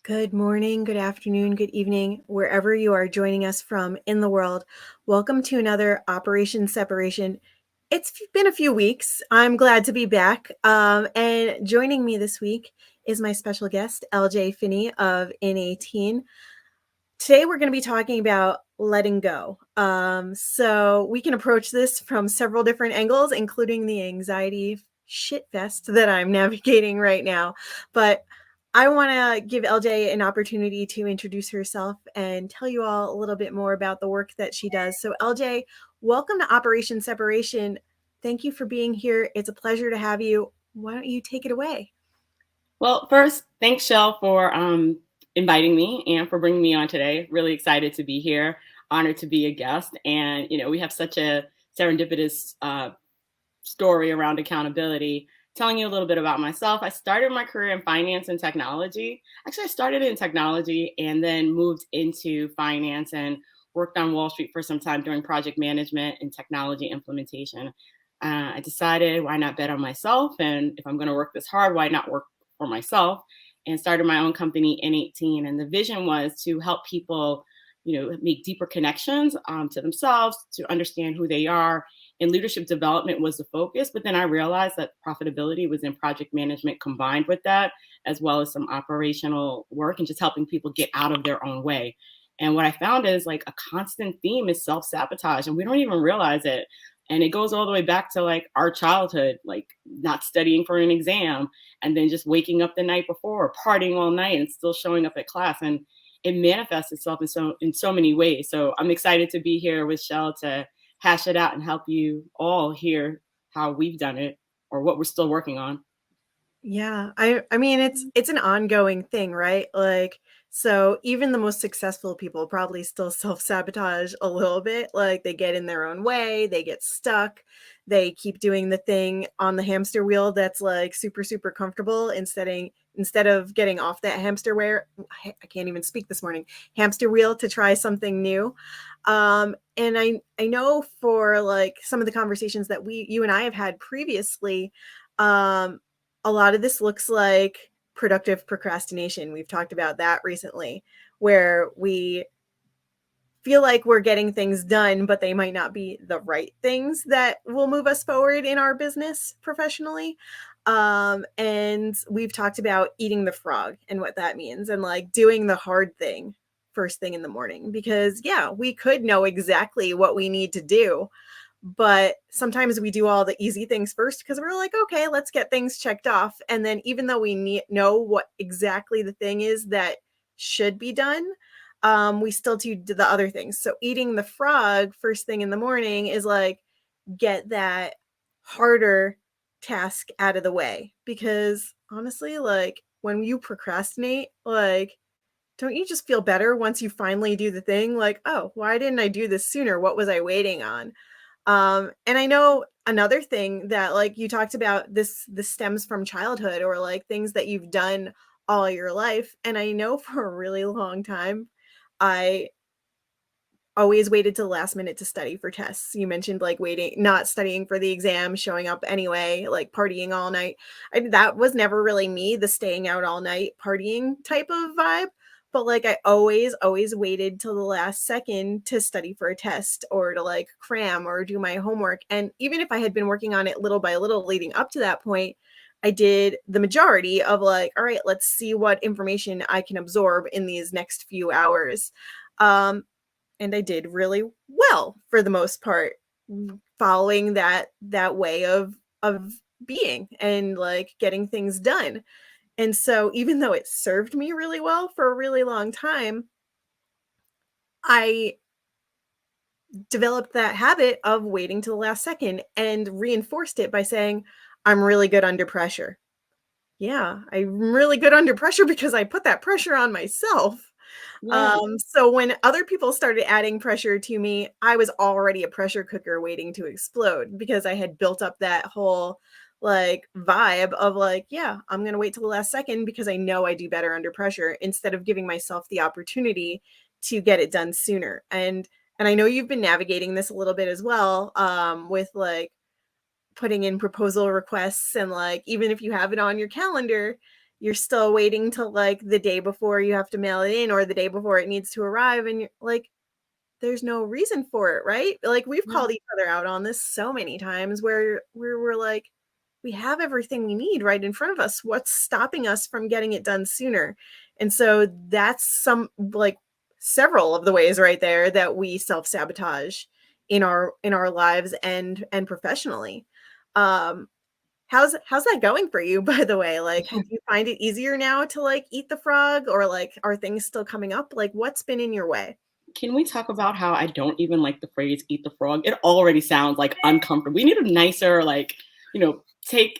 Good morning, good afternoon, good evening, wherever you are joining us from in the world. Welcome to another Operation Separation. It's been a few weeks. I'm glad to be back. And joining me this week is my special guest, LJ Finney of N18. Today, we're going to be talking about letting go. So we can approach this from several different angles, including the anxiety shitfest that I'm navigating right now. But I want to give LJ an opportunity to introduce herself and tell you all a little bit more about the work that she does. So, LJ, welcome to Operation Separation. Thank you for being here. It's a pleasure to have you. Why don't you take it away? Well, first, thanks, Chelle, for inviting me and for bringing me on today. Really excited to be here. Honored to be a guest. And, we have such a serendipitous story around accountability. Telling you a little bit about myself, I started my career in finance and technology. Actually, I started in technology and then moved into finance and worked on Wall Street for some time doing project management and technology implementation. I decided, why not bet on myself? And if I'm going to work this hard, why not work for myself? And started my own company N18. And the vision was to help people, make deeper connections to themselves, to understand who they are, and leadership development was the focus. But then I realized that profitability was in project management combined with that, as well as some operational work and just helping people get out of their own way. And what I found is like a constant theme is self-sabotage, and we don't even realize it. And it goes all the way back to like our childhood, like not studying for an exam and then just waking up the night before, partying all night and still showing up at class. And it manifests itself in so many ways. So I'm excited to be here with Chelle to hash it out and help you all hear how we've done it or what we're still working on. Yeah, I mean it's an ongoing thing, right? Like so even the most successful people probably still self-sabotage a little bit. Like they get in their own way, they get stuck, they keep doing the thing on the hamster wheel that's like super comfortable instead of getting off that I can't even speak this morning. Hamster wheel to try something new. And I know for like some of the conversations that you and I have had previously, um a lot of this looks like productive procrastination. We've talked about that recently, where we feel like we're getting things done, but they might not be the right things that will move us forward in our business professionally. And we've talked about eating the frog and what that means and like doing the hard thing first thing in the morning. Because, yeah, we could know exactly what we need to do, but sometimes we do all the easy things first because we're like, okay, let's get things checked off. And then even though we know what exactly the thing is that should be done, we still do the other things. So eating the frog first thing in the morning is like, get that harder task out of the way. Because honestly, like when you procrastinate, like, don't you just feel better once you finally do the thing? Like, oh, why didn't I do this sooner? What was I waiting on? And I know another thing that like you talked about, this stems from childhood or like things that you've done all your life. And I know for a really long time, I always waited till the last minute to study for tests. You mentioned like waiting, not studying for the exam, showing up anyway, like partying all night. That was never really me, the staying out all night partying type of vibe. But like I always waited till the last second to study for a test or to like cram or do my homework. And even if I had been working on it little by little leading up to that point, I did the majority of like, all right, let's see what information I can absorb in these next few hours. Um, and I did really well for the most part, following that way of being and like getting things done. And so even though it served me really well for a really long time, I developed that habit of waiting to the last second and reinforced it by saying, I'm really good under pressure. Yeah, I'm really good under pressure because I put that pressure on myself. Yeah. So when other people started adding pressure to me, I was already a pressure cooker waiting to explode because I had built up that whole like vibe of like, yeah, I'm going to wait till the last second because I know I do better under pressure instead of giving myself the opportunity to get it done sooner. And I know you've been navigating this a little bit as well, with like putting in proposal requests and like even if you have it on your calendar, you're still waiting till like the day before you have to mail it in or the day before it needs to arrive, and you're like, there's no reason for it, right? Like we've Yeah. called each other out on this so many times where we're like, we have everything we need right in front of us. What's stopping us from getting it done sooner? And so that's some like several of the ways right there that we self-sabotage in our lives and professionally. Um how's that going for you, by the way? Like, do you find it easier now to like eat the frog, or like are things still coming up? Like what's been in your way? Can we talk about how I don't even like the phrase "eat the frog"? It already sounds like uncomfortable. We need a nicer, like,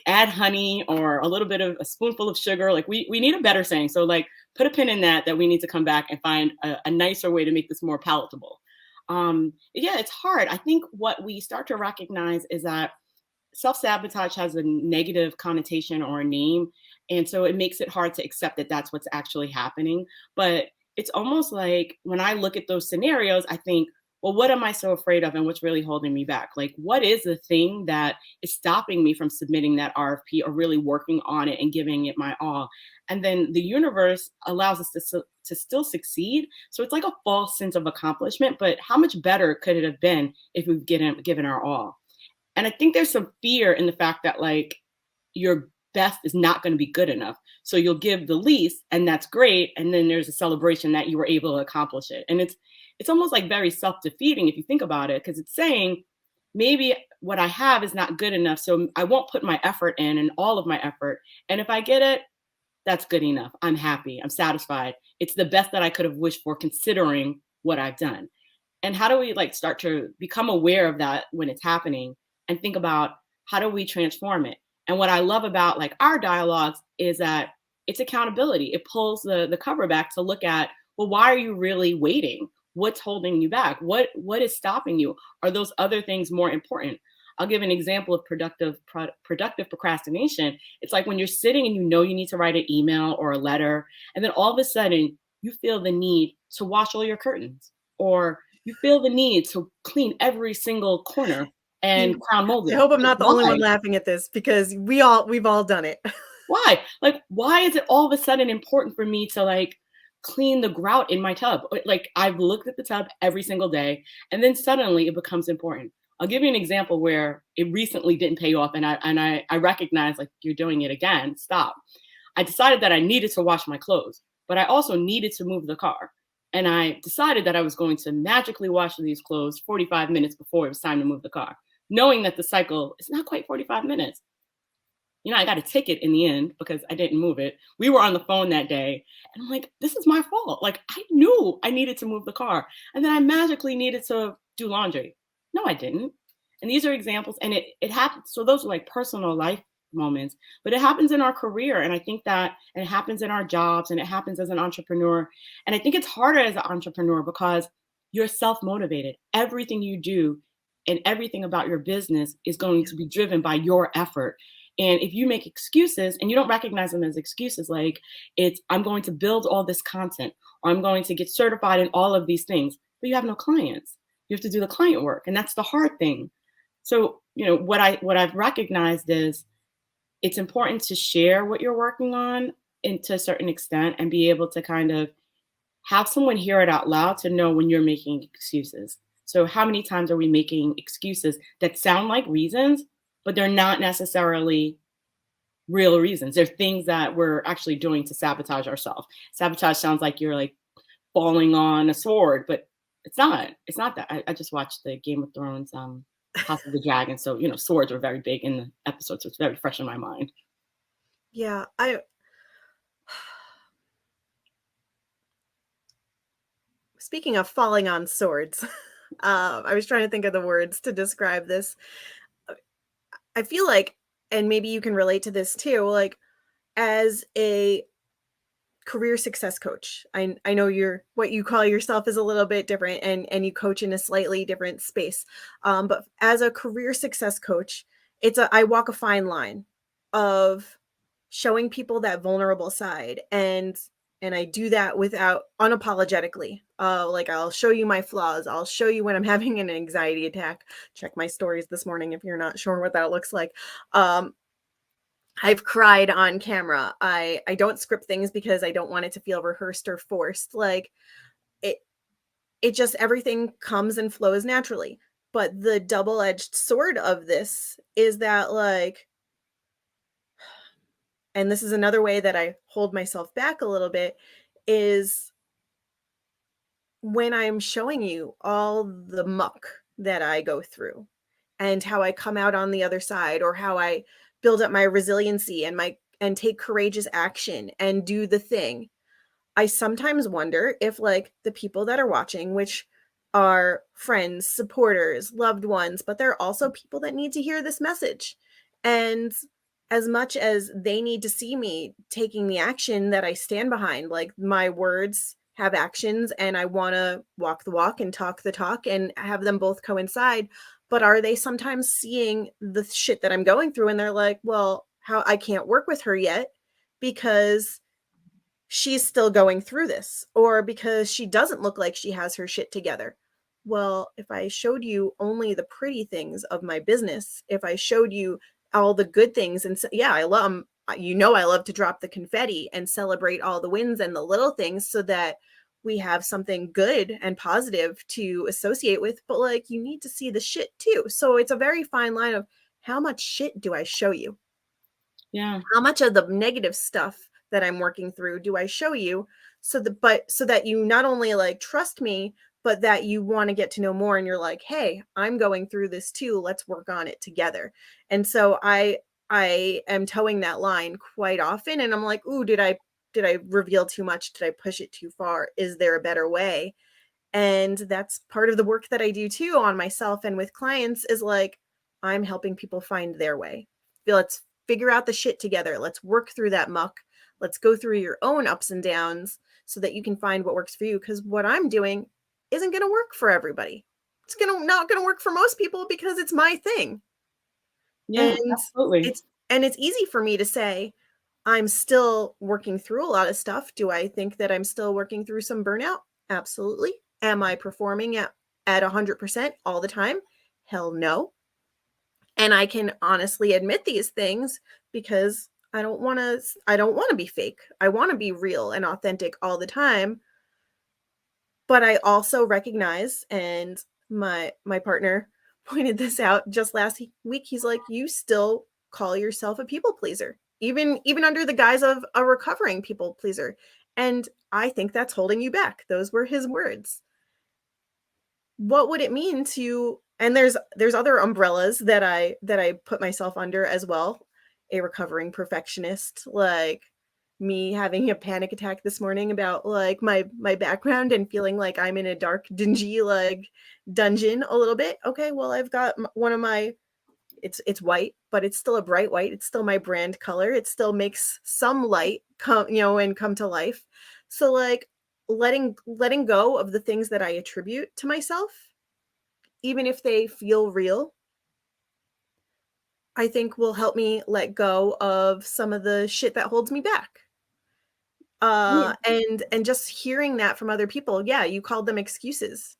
add honey or a little bit of a spoonful of sugar. Like we need a better saying. So like put a pin in that we need to come back and find a nicer way to make this more palatable. Yeah, it's hard. I think what we start to recognize is that self-sabotage has a negative connotation or a name, and so it makes it hard to accept that that's what's actually happening. But it's almost like when I look at those scenarios, I think, well, what am I so afraid of and what's really holding me back? Like, what is the thing that is stopping me from submitting that RFP or really working on it and giving it my all? And then the universe allows us to still succeed. So it's like a false sense of accomplishment, but how much better could it have been if we've given our all? And I think there's some fear in the fact that like your best is not going to be good enough. So you'll give the least, and that's great. And then there's a celebration that you were able to accomplish it. And it's almost like very self-defeating if you think about it, because it's saying maybe what I have is not good enough. So I won't put my effort in and all of my effort. And if I get it, that's good enough. I'm happy. I'm satisfied. It's the best that I could have wished for considering what I've done. And how do we like start to become aware of that when it's happening and think about how do we transform it? And what I love about like our dialogues is that it's accountability. It pulls the cover back to look at, well, why are you really waiting? What's holding you back? What is stopping you? Are those other things more important? I'll give an example of productive procrastination. It's like when you're sitting and you know you need to write an email or a letter, and then all of a sudden you feel the need to wash all your curtains, or you feel the need to clean every single corner and You crown mold I it. hope I'm Like, not the only why? one laughing at this because we've all done it. Why? Like, why is it all of a sudden important for me to like clean the grout in my tub? Like, I've looked at the tub every single day, and then suddenly it becomes important. I'll give you an example where it recently didn't pay off, and I recognize like you're doing it again. Stop. I decided that I needed to wash my clothes, but I also needed to move the car. And I decided that I was going to magically wash these clothes 45 minutes before it was time to move the car, knowing that the cycle is not quite 45 minutes. I got a ticket in the end because I didn't move it. We were on the phone that day, and I'm like, this is my fault. Like, I knew I needed to move the car. And then I magically needed to do laundry. No, I didn't. And these are examples, and it happens. So those are like personal life moments, but it happens in our career. And I think that and it happens in our jobs, and it happens as an entrepreneur. And I think it's harder as an entrepreneur because you're self-motivated. Everything you do and everything about your business is going Yeah. to be driven by your effort. And if you make excuses and you don't recognize them as excuses, like I'm going to build all this content, or I'm going to get certified in all of these things, but you have no clients. You have to do the client work. And that's the hard thing. So, what I've recognized is it's important to share what you're working on and to a certain extent and be able to kind of have someone hear it out loud to know when you're making excuses. So how many times are we making excuses that sound like reasons, but they're not necessarily real reasons? They're things that we're actually doing to sabotage ourselves. Sabotage sounds like you're like falling on a sword, but it's not. It's not that. I just watched the Game of Thrones House of the Dragon. So, swords are very big in the episode. So it's very fresh in my mind. Yeah, I speaking of falling on swords, I was trying to think of the words to describe this. I feel like, and maybe you can relate to this too, like as a career success coach. I know you're what you call yourself is a little bit different and you coach in a slightly different space. But as a career success coach, I walk a fine line of showing people that vulnerable side, and I do that without unapologetically. Like I'll show you my flaws. I'll show you when I'm having an anxiety attack. Check my stories this morning if you're not sure what that looks like. I've cried on camera. I don't script things because I don't want it to feel rehearsed or forced. Like it it just everything comes and flows naturally. But the double-edged sword of this is that like and this is another way that I hold myself back a little bit is when I'm showing you all the muck that I go through and how I come out on the other side or how I build up my resiliency and take courageous action and do the thing. I sometimes wonder if like the people that are watching, which are friends, supporters, loved ones, but they're also people that need to hear this message. And as much as they need to see me taking the action that I stand behind, like my words have actions and I want to walk the walk and talk the talk and have them both coincide. But are they sometimes seeing the shit that I'm going through and they're like, well, how I can't work with her yet because she's still going through this or because she doesn't look like she has her shit together. Well, if I showed you only the pretty things of my business, if I showed you all the good things and yeah, I love I love to drop the confetti and celebrate all the wins and the little things so that we have something good and positive to associate with, but like you need to see the shit too. So it's a very fine line of how much shit do I show you? Yeah. How much of the negative stuff that I'm working through do I show you so that you not only like trust me, but that you want to get to know more and you're like, "Hey, I'm going through this too. Let's work on it together." And so I am towing that line quite often and I'm like, "Ooh, did I reveal too much? Did I push it too far? Is there a better way?" And that's part of the work that I do too on myself and with clients is like, I'm helping people find their way. Let's figure out the shit together. Let's work through that muck. Let's go through your own ups and downs so that you can find what works for you. Because what I'm doing isn't going to work for everybody. It's not going to work for most people because it's my thing. Yeah, And absolutely. it's easy for me to say, I'm still working through a lot of stuff. Do I think that I'm still working through some burnout? Absolutely. Am I performing at 100% all the time? Hell no. And I can honestly admit these things because I don't want to be fake. I want to be real and authentic all the time, but I also recognize and my partner pointed this out just last week. He's like, "You still call yourself a people pleaser, even under the guise of a recovering people pleaser." And I think that's holding you back. Those were his words. What would it mean to and there's other umbrellas that I put myself under as well. A recovering perfectionist, like me having a panic attack this morning about like my background and feeling like I'm in a dark, dingy like dungeon a little bit. Okay, well I've got one of my it's white, but it's still a bright white. It's still my brand color. It still makes some light come, and come to life. So like letting go of the things that I attribute to myself, even if they feel real, I think will help me let go of some of the shit that holds me back. Yeah, And just hearing that from other people, yeah, you called them excuses.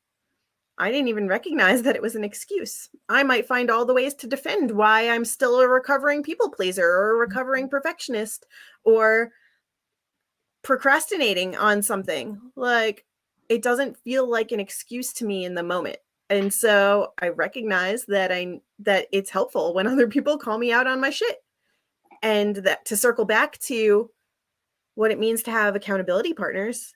I didn't even recognize that it was an excuse. I might find all the ways to defend why I'm still a recovering people pleaser or a recovering perfectionist or procrastinating on something. Like, it doesn't feel like an excuse to me in the moment. And so I recognize that it's helpful when other people call me out on my shit. And that to circle back to what it means to have accountability partners,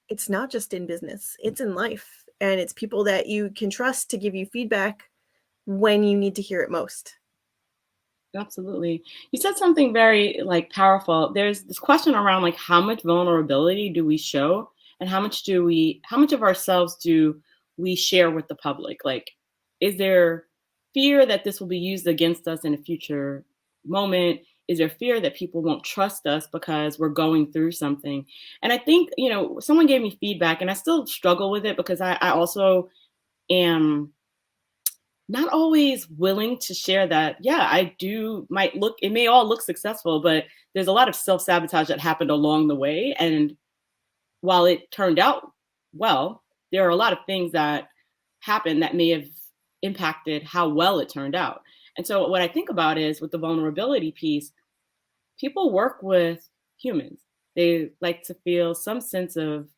it's not just in business, it's in life. And it's people that you can trust to give you feedback when you need to hear it most. absolutely. You said something very like powerful. There's this question around like how much vulnerability do we show and how much of ourselves do we share with the public? Like, is there fear that this will be used against us in a future moment? Is there fear that people won't trust us because we're going through something? And I think, someone gave me feedback and I still struggle with it because I also am not always willing to share that. Yeah, I do might look it may all look successful, but there's a lot of self-sabotage that happened along the way. And while it turned out well, there are a lot of things that happened that may have impacted how well it turned out. And so what I think about is with the vulnerability piece, people work with humans. They like to feel some sense of,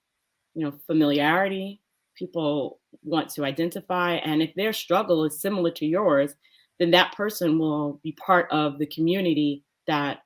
familiarity. People want to identify, and if their struggle is similar to yours, then that person will be part of the community that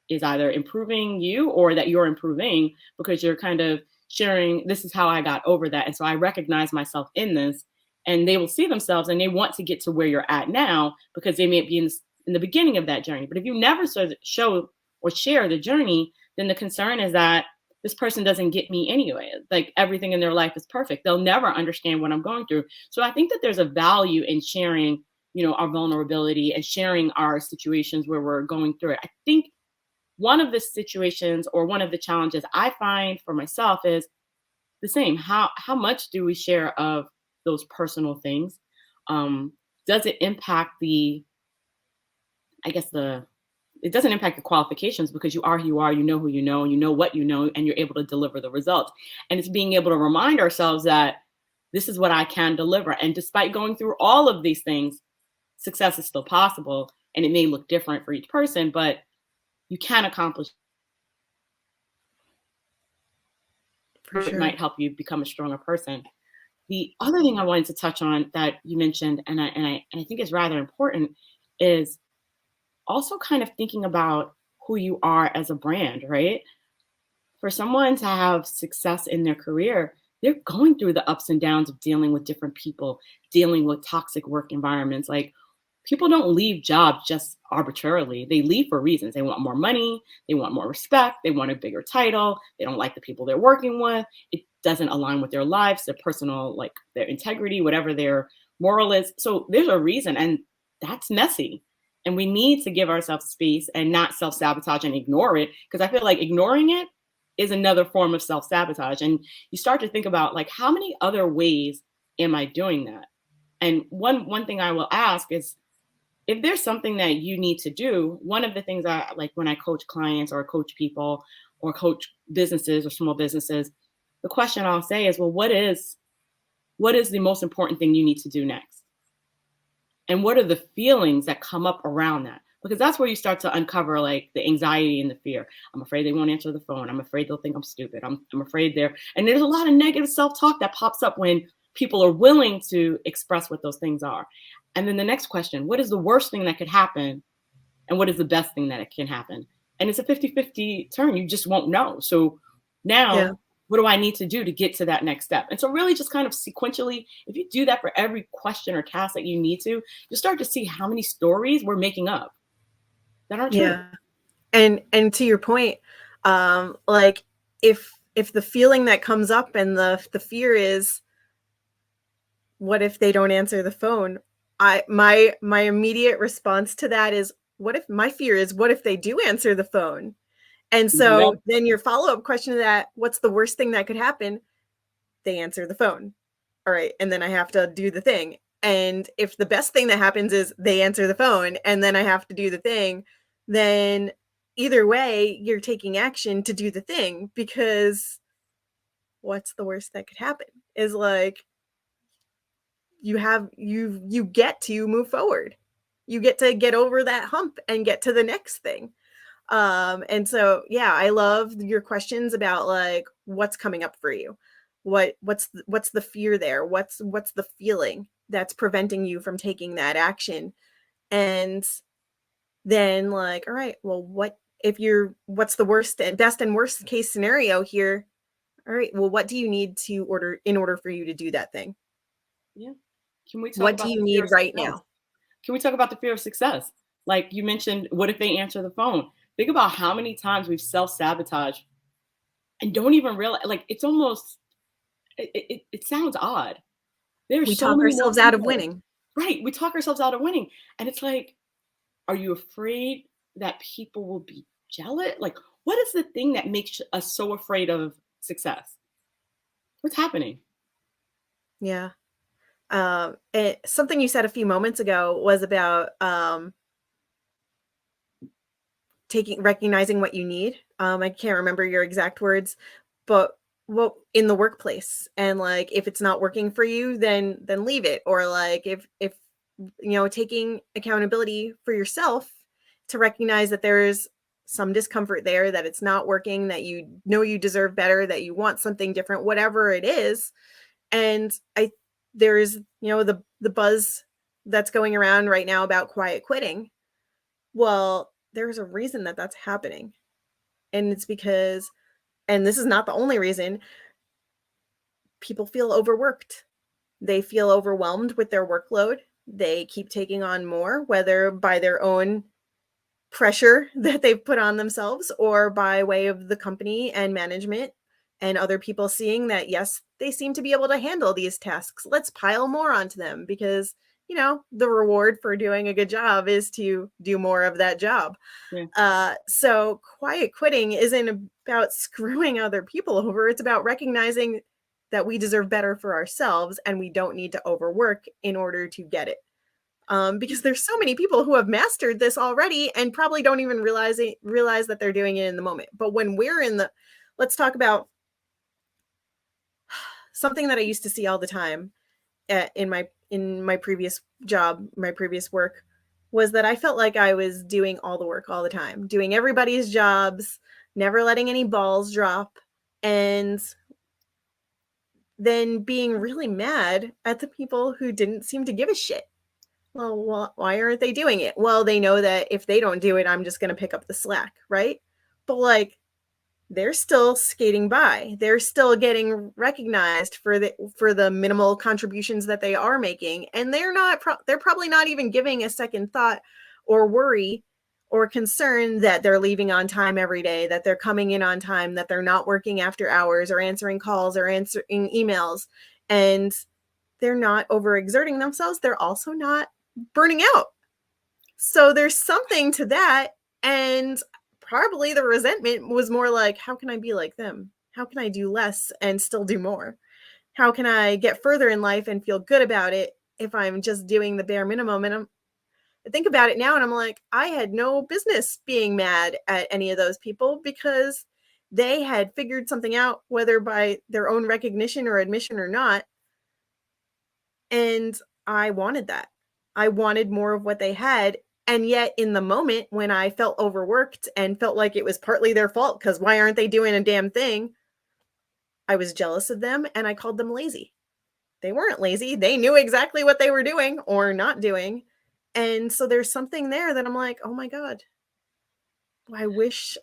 is either improving you or that you're improving, because you're kind of sharing, this is how I got over that. And so I recognize myself in this. And they will see themselves and they want to get to where you're at now, because they may be in the beginning of that journey. But if you never show or share the journey, then the concern is that this person doesn't get me anyway. Like everything in their life is perfect. They'll never understand what I'm going through. So I think that there's a value in sharing, our vulnerability and sharing our situations where we're going through it. I think one of the situations or one of the challenges I find for myself is the same. How much do we share of those personal things? Does it impact I guess it doesn't impact the qualifications, because you are who you are, you know who you know what you know, and you're able to deliver the results. And it's being able to remind ourselves that this is what I can deliver. And despite going through all of these things, success is still possible. And it may look different for each person, but you can accomplish. For It sure. might help you become a stronger person. The other thing I wanted to touch on that you mentioned, and I think is rather important, is also kind of thinking about who you are as a brand, right? For someone to have success in their career, they're going through the ups and downs of dealing with different people, dealing with toxic work environments. Like, people don't leave jobs just arbitrarily. They leave for reasons. They want more money, they want more respect, they want a bigger title, they don't like the people they're working with. It doesn't align with their lives, their personal, like their integrity, whatever their moral is. So there's a reason, and that's messy. And we need to give ourselves space and not self sabotage and ignore it, because I feel like ignoring it is another form of self sabotage. And you start to think about, like, how many other ways am I doing that? And one thing I will ask is, if there's something that you need to do, one of the things I like when I coach clients or coach people or coach businesses or small businesses, the question I'll say is, well, what is the most important thing you need to do next? And what are the feelings that come up around that? Because that's where you start to uncover, like, the anxiety and the fear. I'm afraid they won't answer the phone. I'm afraid they'll think I'm stupid. I'm afraid and there's a lot of negative self-talk that pops up when people are willing to express what those things are. And then the next question, what is the worst thing that could happen? And what is the best thing that it can happen? And it's a 50-50 turn. You just won't know. So Yeah. now, what do I need to do to get to that next step? And so really just kind of sequentially, if you do that for every question or task that you need to, you'll start to see how many stories we're making up that aren't true. Yeah. And to your point, like if the feeling that comes up and the fear is, what if they don't answer the phone? My immediate response to that is, what if they do answer the phone? And Yeah. so then your follow-up question to that, what's the worst thing that could happen? They answer the phone. All right, and then I have to do the thing. And if the best thing that happens is they answer the phone and then I have to do the thing, then either way, you're taking action to do the thing, because what's the worst that could happen is, like, you get to move forward. You get to get over that hump and get to the next thing. And so, yeah, I love your questions about, like, what's coming up for you. What's the fear there? What's the feeling that's preventing you from taking that action? And then, like, all right, well, what's the worst and best and worst case scenario here? All right, well, what do you need to order in order for you to do that thing? Yeah. Can we talk What do about you the fear need of right success? now? Can we talk about the fear of success? Like you mentioned, what if they answer the phone? Think about how many times we've self sabotaged and don't even realize, like, it's almost, it sounds odd. There are We so talk many more ourselves out of people. winning. Right. We talk ourselves out of winning. And it's like, are you afraid that people will be jealous? Like, what is the thing that makes us so afraid of success? What's happening? Yeah. Something you said a few moments ago was about taking recognizing what you need. I can't remember your exact words, but what in the workplace, and, like, if it's not working for you, then leave it, or, like, if taking accountability for yourself to recognize that there's some discomfort there, that it's not working, that you know you deserve better, that you want something different, whatever it is. And there's, the buzz that's going around right now about quiet quitting. Well, there's a reason that that's happening. And it's because, and this is not the only reason, people feel overworked. They feel overwhelmed with their workload. They keep taking on more, whether by their own pressure that they've put on themselves or by way of the company and management and other people seeing that, yes, they seem to be able to handle these tasks. Let's pile more onto them because, the reward for doing a good job is to do more of that job. Yeah. So quiet quitting isn't about screwing other people over. It's about recognizing that we deserve better for ourselves and we don't need to overwork in order to get it. Because there's so many people who have mastered this already and probably don't even realize that they're doing it in the moment. But when we're let's talk about something that I used to see all the time in my previous job, my previous work, was that I felt like I was doing all the work all the time, doing everybody's jobs, never letting any balls drop, and then being really mad at the people who didn't seem to give a shit. Well, why aren't they doing it? Well, they know that if they don't do it, I'm just going to pick up the slack, right? But like, they're still skating by. They're still getting recognized for the minimal contributions that they are making, and they're probably not even giving a second thought or worry or concern that they're leaving on time every day, that they're coming in on time, that they're not working after hours or answering calls or answering emails, and they're not overexerting themselves. They're also not burning out. So there's something to that. And probably the resentment was more like, how can I be like them? How can I do less and still do more? How can I get further in life and feel good about it if I'm just doing the bare minimum? And I think about it now and I'm like, I had no business being mad at any of those people because they had figured something out, whether by their own recognition or admission or not. And I wanted that. I wanted more of what they had. And yet, in the moment when I felt overworked and felt like it was partly their fault, because why aren't they doing a damn thing? I was jealous of them and I called them lazy. They weren't lazy. They knew exactly what they were doing or not doing. And so there's something there that I'm like, oh my God. I wish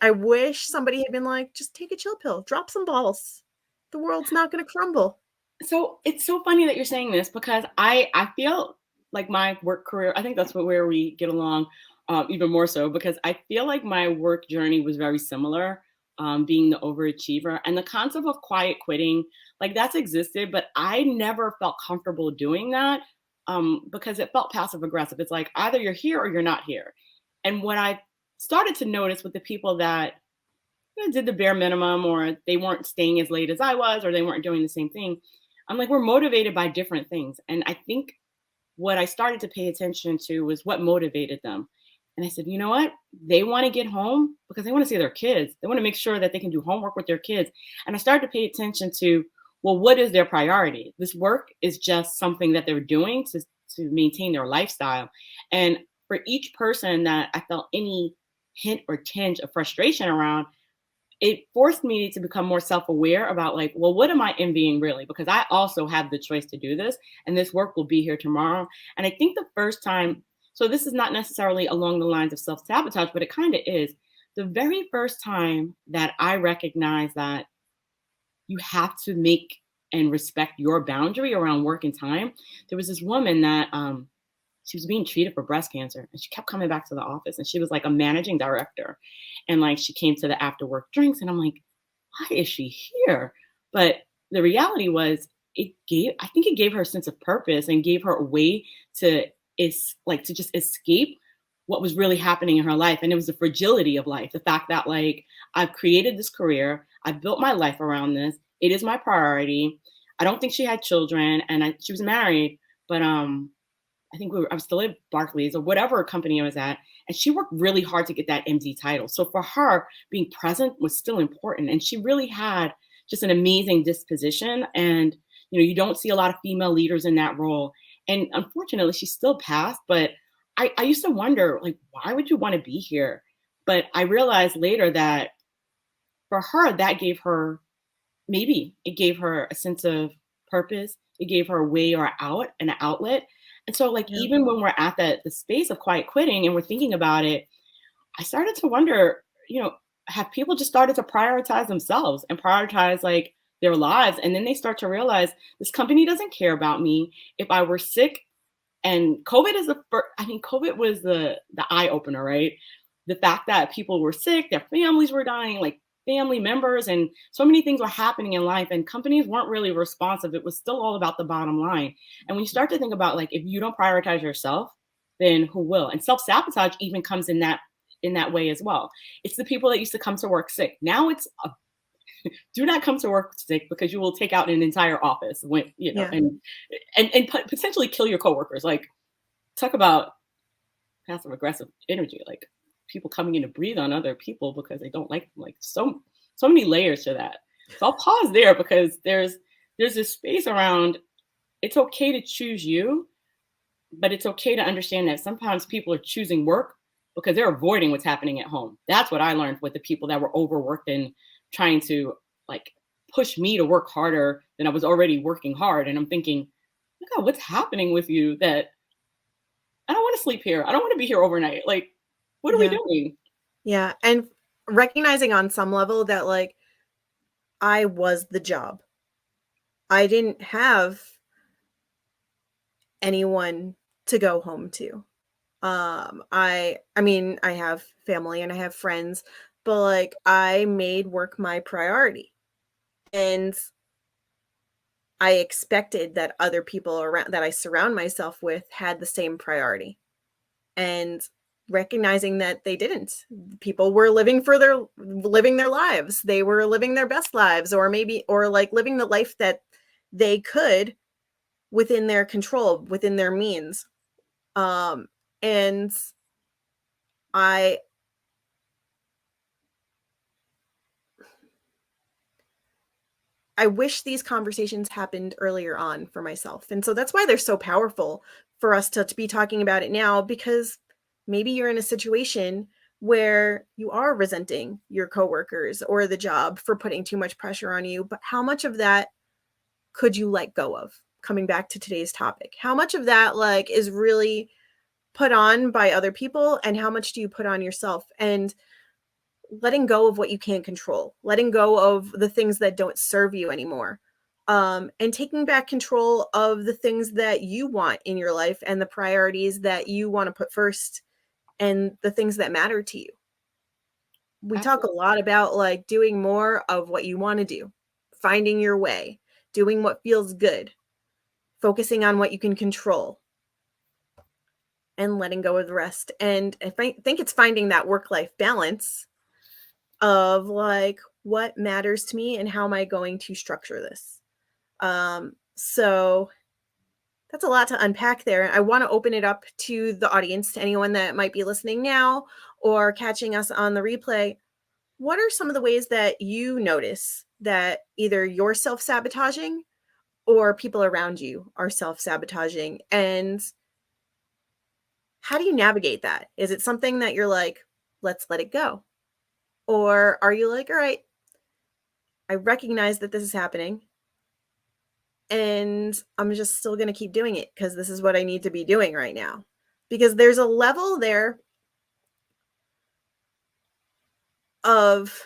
somebody had been like, just take a chill pill, drop some balls. The world's not going to crumble. So it's so funny that you're saying this because I feel like my work career, I think that's where we get along even more so because I feel like my work journey was very similar, being the overachiever and the concept of quiet quitting, like that's existed, but I never felt comfortable doing that because it felt passive aggressive. It's like either you're here or you're not here. And what I started to notice with the people that did the bare minimum or they weren't staying as late as I was or they weren't doing the same thing, I'm like, we're motivated by different things. And I think what I started to pay attention to was what motivated them. And I said, you know what? They want to get home because they want to see their kids. They want to make sure that they can do homework with their kids. And I started to pay attention to, well, what is their priority? This work is just something that they're doing to maintain their lifestyle. And for each person that I felt any hint or tinge of frustration around, it forced me to become more self-aware about like, well, what am I envying really? Because I also have the choice to do this and this work will be here tomorrow. And I think the first time, so this is not necessarily along the lines of self-sabotage, but it kind of is. The very first time that I recognized that you have to make and respect your boundary around work and time, there was this woman that she was being treated for breast cancer and she kept coming back to the office and she was like a managing director. And like she came to the after work drinks and I'm like, why is she here? But the reality was I think it gave her a sense of purpose and gave her a way to to just escape what was really happening in her life. And it was the fragility of life. The fact that like I've created this career, I've built my life around this. It is my priority. I don't think she had children and she was married, but I think I was still at Barclays or whatever company I was at, and she worked really hard to get that MD title. So for her, being present was still important, and she really had just an amazing disposition. And you don't see a lot of female leaders in that role. And unfortunately, she still passed. But I used to wonder, like, why would you want to be here? But I realized later that for her, that gave her, maybe it gave her a sense of purpose. It gave her a way or out, an outlet. And so like Yeah. even when we're at the space of quiet quitting and we're thinking about it, I started to wonder, have people just started to prioritize themselves and prioritize like their lives? And then they start to realize this company doesn't care about me. If I were sick, and COVID is the first, I mean, COVID was the eye opener, right? The fact that people were sick, their families were dying, like family members, and so many things were happening in life, and companies weren't really responsive. It was still all about the bottom line. And when you start to think about like if you don't prioritize yourself, then who will? And self-sabotage even comes in that way as well. It's the people that used to come to work sick. Now it's do not come to work sick because you will take out an entire office when Yeah. and potentially kill your coworkers. Like talk about passive aggressive energy, like people coming in to breathe on other people because they don't like them. Like so many layers to that. So I'll pause there because there's this space around it's okay to choose you, but it's okay to understand that sometimes people are choosing work because they're avoiding what's happening at home. That's what I learned with the people that were overworked and trying to like push me to work harder than I was already working hard. And I'm thinking, look at what's happening with you that I don't want to sleep here. I don't want to be here overnight. Like, what are we Yeah. doing? Yeah. And recognizing on some level that like I was the job. I didn't have anyone to go home to. I mean, I have family and I have friends, but like I made work my priority. And I expected that other people around that I surround myself with had the same priority. And recognizing that they didn't. People were living their lives. They were living their best lives, or maybe or like living the life that they could within their control, within their means. And I I wish these conversations happened earlier on for myself. And so that's why they're so powerful for us to be talking about it now, because maybe you're in a situation where you are resenting your coworkers or the job for putting too much pressure on you. But how much of that could you let go of? Coming back to today's topic, how much of that like is really put on by other people and how much do you put on yourself? And letting go of what you can't control, letting go of the things that don't serve you anymore, and taking back control of the things that you want in your life and the priorities that you want to put first and the things that matter to you. We talk a Absolutely. lot about like doing more of what you want to do, finding your way, doing what feels good, focusing on what you can control, and letting go of the rest. And I think it's finding that work life balance of like what matters to me and how am I going to structure this. So that's a lot to unpack there. I want to open it up to the audience, to anyone that might be listening now or catching us on the replay. What are some of the ways that you notice that either you're self-sabotaging or people around you are self-sabotaging, and how do you navigate that? Is it something that you're like, let's let it go, or are you like, all right, I recognize that this is happening and I'm just still going to keep doing it because this is what I need to be doing right now? Because there's a level there of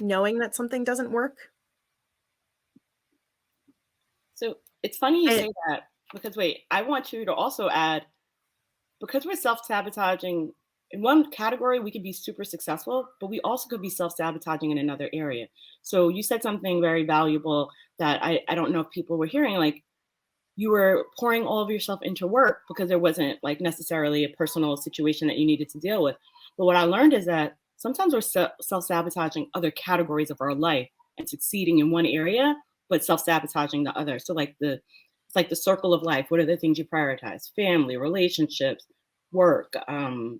knowing that something doesn't work. So it's funny you And say that because wait, I want you to also add because we're self-sabotaging in one category, we could be super successful, but we also could be self-sabotaging in another area. So you said something very valuable that I don't know if people were hearing, like you were pouring all of yourself into work because there wasn't like necessarily a personal situation that you needed to deal with. But what I learned is that sometimes we're self-sabotaging other categories of our life and succeeding in one area, but self-sabotaging the other. So like it's like the circle of life. What are the things you prioritize? Family, relationships, work,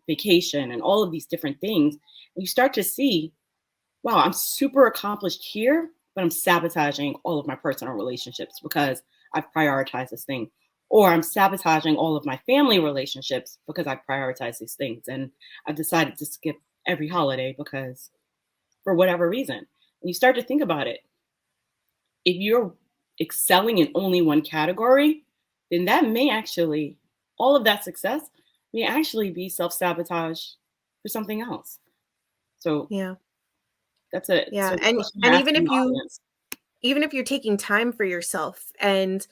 vacation, and all of these different things. And you start to see, wow, I'm super accomplished here, but I'm sabotaging all of my personal relationships because I've prioritized this thing. or I'm sabotaging all of my family relationships because I prioritize these things. And I've decided to skip every holiday because for whatever reason. And you start to think about it. If you're excelling in only one category, then that may actually, all of that success may actually be self sabotage for something else. So Yeah. that's a Yeah. so the question I And ask in the audience. even if you're taking time for yourself and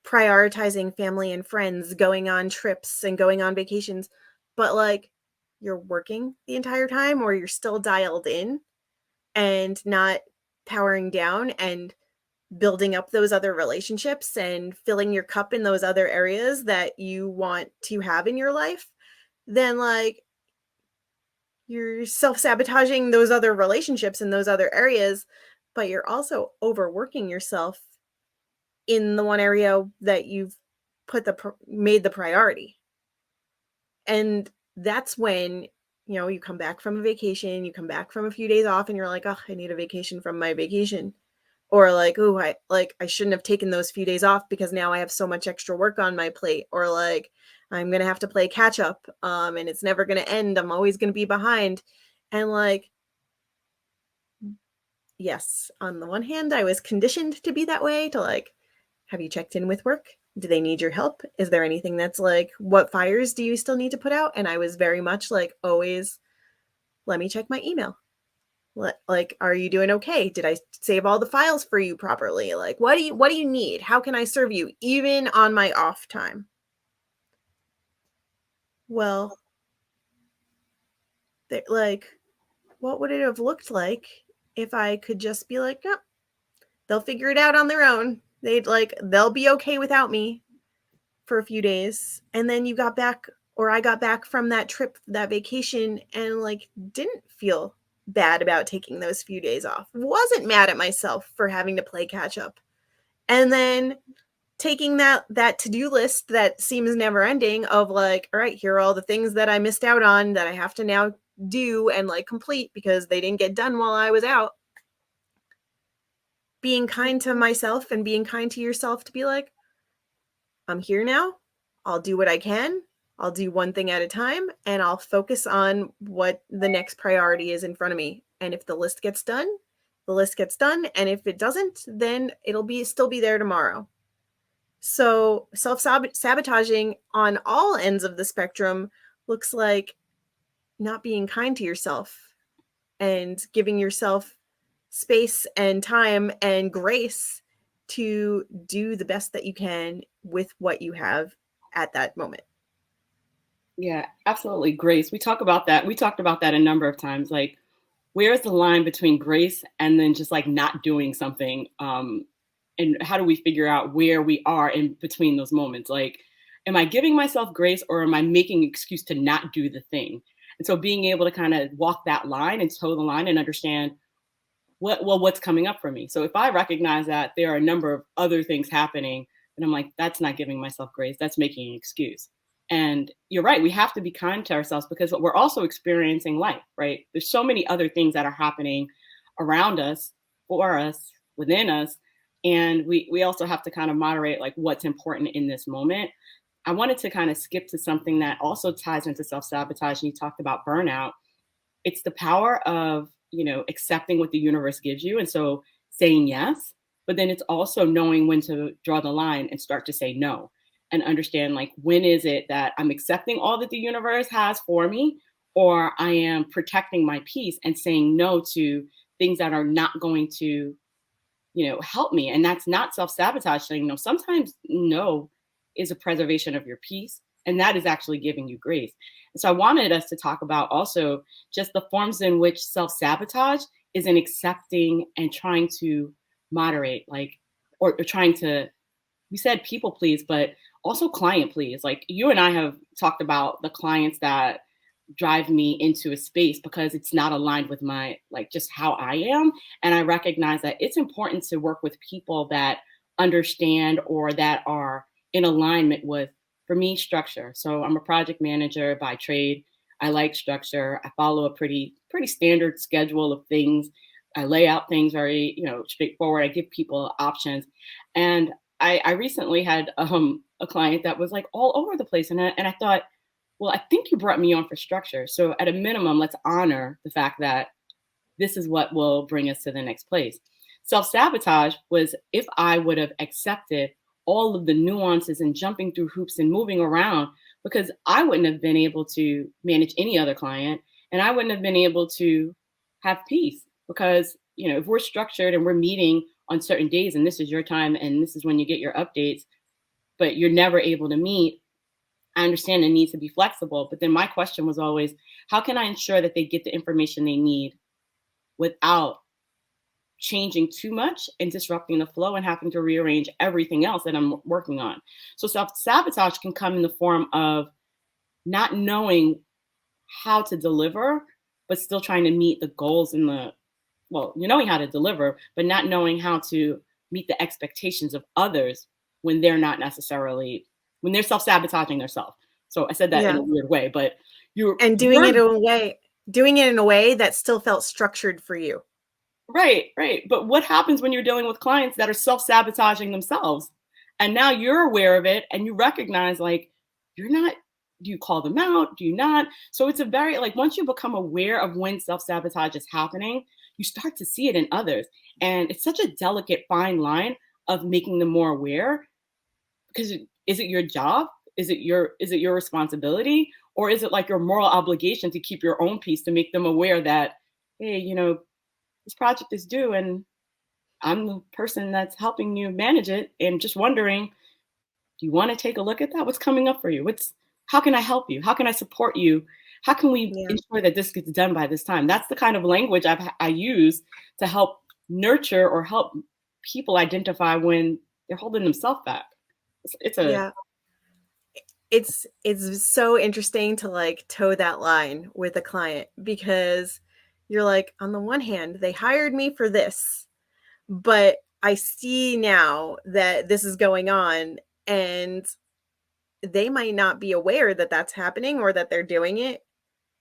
prioritizing family and friends, going on trips and going on vacations, but like you're working the entire time or you're still dialed in and not powering down and building up those other relationships and filling your cup in those other areas that you want to have in your life, then like you're self-sabotaging those other relationships in those other areas, but you're also overworking yourself in the one area that you've made the priority. And that's when, you come back from a vacation, you come back from a few days off and you're like, "Oh, I need a vacation from my vacation." Or like, "Oh, I shouldn't have taken those few days off because now I have so much extra work on my plate." Or like, "I'm going to have to play catch up and it's never going to end. I'm always going to be behind." And like, yes, on the one hand, I was conditioned to be that way, to like, have you checked in with work? Do they need your help? Is there anything that's like, what fires do you still need to put out? And I was very much like, always, let me check my email. Like, are you doing okay? Did I save all the files for you properly? Like, what do you need? How can I serve you even on my off time? Well, like, what would it have looked like if I could just be like, oh, they'll figure it out on their own. They'll be okay without me for a few days. And then you got back, or I got back from that trip, that vacation, and like didn't feel bad about taking those few days off. Wasn't mad at myself for having to play catch up. And then taking that to-do list that seems never ending of like, all right, here are all the things that I missed out on that I have to now do and like complete because they didn't get done while I was out. Being kind to myself and being kind to yourself to be like, I'm here now. I'll do what I can. I'll do one thing at a time and I'll focus on what the next priority is in front of me. And if the list gets done, the list gets done. And if it doesn't, then it'll still be there tomorrow. So self-sabotaging on all ends of the spectrum looks like not being kind to yourself and giving yourself space and time and grace to do the best that you can with what you have at that moment. Yeah, absolutely. Grace. We talk about that. We talked about that a number of times. Like, where's the line between grace and then just like not doing something? And how do we figure out where we are in between those moments? Like, am I giving myself grace or am I making an excuse to not do the thing? And so being able to kind of walk that line and toe the line and understand what's coming up for me. So if I recognize that there are a number of other things happening, and I'm like, that's not giving myself grace, that's making an excuse. And you're right, we have to be kind to ourselves because we're also experiencing life, right? There's so many other things that are happening around us, for us, within us. And we also have to kind of moderate like what's important in this moment. I wanted to kind of skip to something that also ties into self-sabotage. And you talked about burnout. It's the power of, accepting what the universe gives you. And so saying yes, but then it's also knowing when to draw the line and start to say no and understand like when is it that I'm accepting all that the universe has for me or I am protecting my peace and saying no to things that are not going to, help me. And that's not self-sabotage saying no. Sometimes no is a preservation of your peace. And that is actually giving you grace. And so I wanted us to talk about also just the forms in which self-sabotage is in accepting and trying to moderate, like, or trying to, we said people please, but also client please. Like you and I have talked about the clients that drive me into a space because it's not aligned with my like just how I am. And I recognize that it's important to work with people that understand or that are in alignment with, for me, structure. So I'm a project manager by trade. I like structure. I follow a pretty standard schedule of things. I lay out things very, straightforward. I give people options. And I recently had a client that was like all over the place, and I thought, well, I think you brought me on for structure. So at a minimum, let's honor the fact that this is what will bring us to the next place. Self sabotage was if I would have accepted all of the nuances and jumping through hoops and moving around, because I wouldn't have been able to manage any other client, and I wouldn't have been able to have peace. Because, if we're structured and we're meeting on certain days and this is your time and this is when you get your updates, but you're never able to meet, I understand the need to be flexible. But then my question was always, how can I ensure that they get the information they need without changing too much and disrupting the flow and having to rearrange everything else that I'm working on? So self sabotage can come in the form of not knowing how to deliver, but still trying to meet the goals and you're knowing how to deliver, but not knowing how to meet the expectations of others when they're not necessarily, when they're self sabotaging themselves. So I said that in Yeah. a weird way, but And you're doing it in a way that still felt structured for you. right, right. But what happens when you're dealing with clients that are self-sabotaging themselves? And now you're aware of it and you recognize, like, you're not, do you call them out? Do you not? So it's a very, like, once you become aware of when self-sabotage is happening, you start to see it in others. And it's such a delicate fine line of making them more aware, because is it your job? Is it your responsibility? Or is it like your moral obligation to keep your own peace, to make them aware that, hey, this project is due and I'm the person that's helping you manage it, and just wondering, do you want to take a look at that? What's coming up for you? How can I help you? How can I support you? How can we Yeah. ensure that this gets done by this time? That's the kind of language I use to help nurture or help people identify when they're holding themselves back. It's a Yeah. It's so interesting to like toe that line with a client because you're like, on the one hand, they hired me for this, but I see now that this is going on and they might not be aware that that's happening or that they're doing it.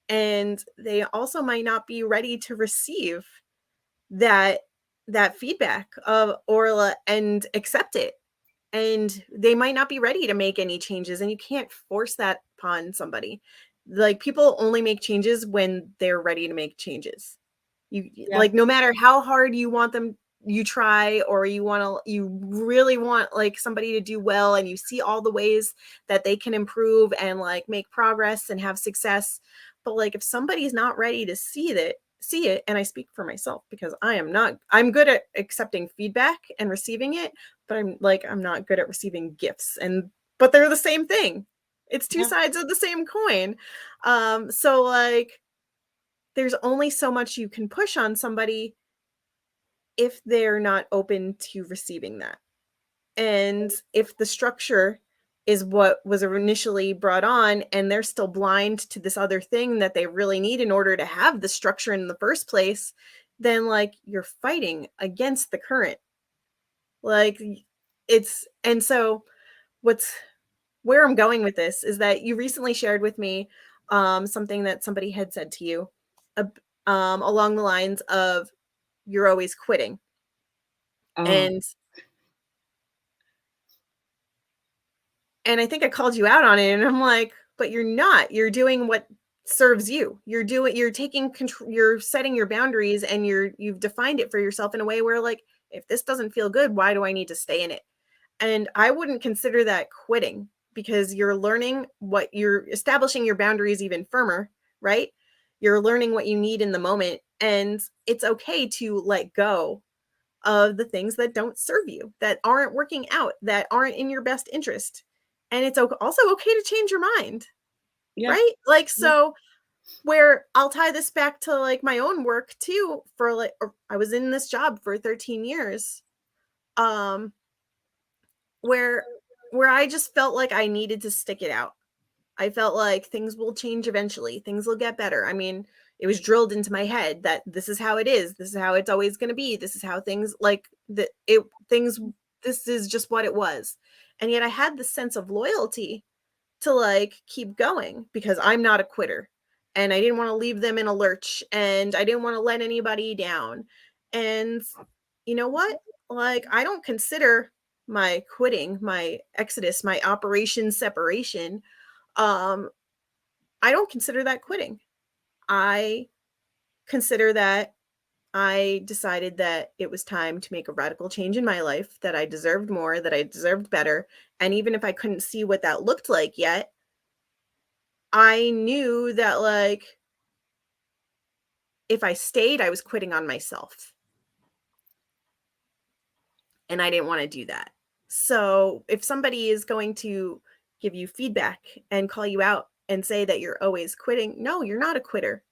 And they also might not be ready to receive that feedback of and accept it, and they might not be ready to make any changes, and you can't force that upon somebody. Like, people only make changes when they're ready to make changes. You yeah, like, no matter how hard you want them, you try, or you really want like somebody to do well, and you see all the ways that they can improve and like make progress and have success. But like, if somebody's not ready to see it, and I speak for myself because I'm good at accepting feedback and receiving it, but I'm not good at receiving gifts, but they're the same thing. It's two yeah, sides of the same coin. So like, there's only so much you can push on somebody if they're not open to receiving that. And if the structure is what was initially brought on and they're still blind to this other thing that they really need in order to have the structure in the first place, then like, you're fighting against the current. Like, it's and so what's where I'm going with this is that you recently shared with me something that somebody had said to you, along the lines of, you're always quitting. oh, And I think I called you out on it, and I'm like, but you're not. You're doing what serves you. You're taking control, you're setting your boundaries, and you've defined it for yourself in a way where like, if this doesn't feel good, why do I need to stay in it? And I wouldn't consider that quitting, because you're establishing your boundaries even firmer, right? You're learning what you need in the moment, and it's okay to let go of the things that don't serve you, that aren't working out, that aren't in your best interest. And it's also okay to change your mind, yeah, right? Like, yeah, so where I'll tie this back to like my own work too, I was in this job for 13 years. Um where I just felt like I needed to stick it out. I felt like things will change eventually. Things will get better. I mean, it was drilled into my head that this is how it is. This is how it's always going to be. This is how things like that it things this is just what it was. And yet I had this sense of loyalty to like keep going because I'm not a quitter. And I didn't want to leave them in a lurch, and I didn't want to let anybody down. And you know what? Like, I don't consider my quitting, my exodus, my operation separation, um, I don't consider that quitting. I consider that I decided that it was time to make a radical change in my life, that I deserved more, that I deserved better. And even if I couldn't see what that looked like yet, I knew that, like, if I stayed, I was quitting on myself. And I didn't want to do that. So if somebody is going to give you feedback and call you out and say that you're always quitting, no, you're not a quitter.